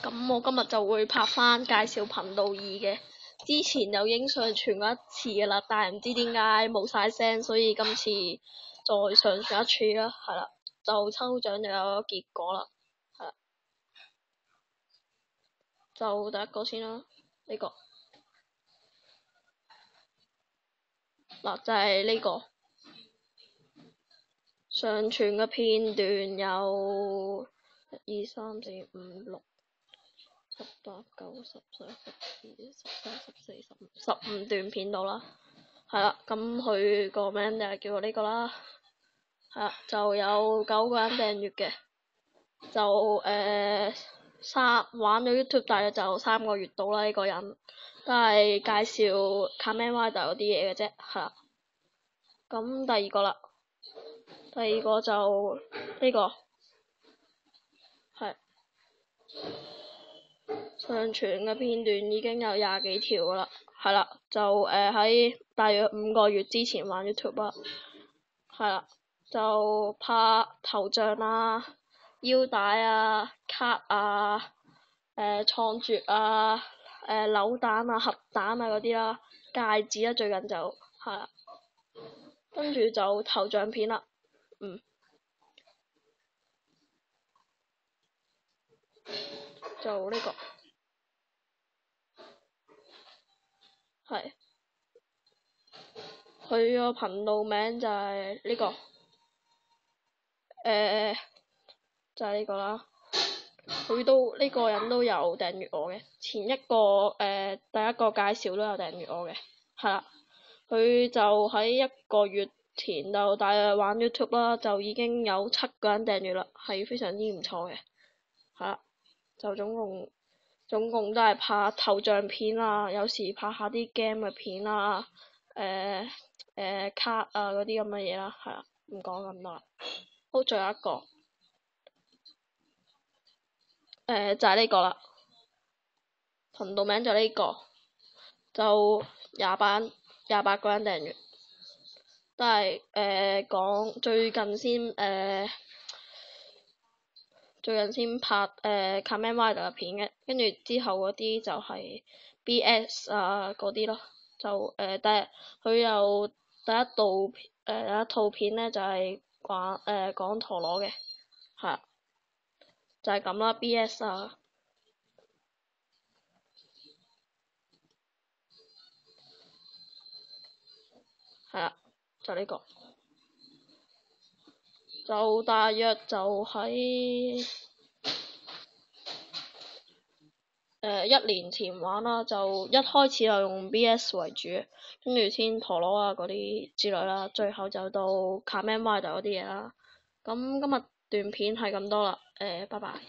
咁我今日就會拍翻介紹頻道2嘅，之前有影上傳過一次嘅啦，但係唔知點解冇晒聲，所以今次再上傳一次啦，係啦，就抽獎就有結果啦，係啦，就第一個先啦，呢個嗱就係呢個上傳嘅片段有1、2、3、4、5、6、18、9、10、11、12、13、14、15段片到啦，係啦，咁佢個名就係叫呢個啦，係啦，就有9個人訂閱嘅，就玩咗 YouTube 大約就3個月到啦，呢個人都係介紹 Kamen Rider 嗰啲嘢嘅啫，係啦，咁第二個啦，第二個就呢個係。上傳嘅片段已經有20幾條㗎啦，係啦，就喺大約5個月之前玩 YouTube 啦，係啦，就拍頭像啊、腰帶啊、卡啊、創絕啊、扭蛋啊、核彈啊嗰啲啦，戒指啦最近就係啦，跟住就頭像片啦，就呢個。係，佢個頻道名就係呢個，就係呢個啦。佢都呢個人都有訂閱我嘅，前一個第一個介紹都有訂閱我嘅，係啦。佢就喺1個月前就大約玩 YouTube 啦，就已經有7個人訂閱啦，係非常之唔錯嘅，係啦。就總共都係拍頭像片啊，有時拍下啲 game 嘅片啊，卡啊嗰啲咁嘅嘢啦，係啦，唔講咁多啦。好，最後一個，就係呢個啦，頻道名就呢個，就28個人訂閱，都係講最近先拍Kamen Rider 嘅片嘅，跟住之後嗰啲就係 BS 啊嗰啲咯，就佢有第一套片咧就係講陀螺嘅，係啊，就係咁啦 BS 啊，係啊，就呢個，就大約就喺1年前玩啦，就一開始就用 BS 為主，跟住先陀螺啊嗰啲之類啦，最後就到 Kamen Rider 嗰啲嘢啦。咁今日段片係咁多啦，拜拜。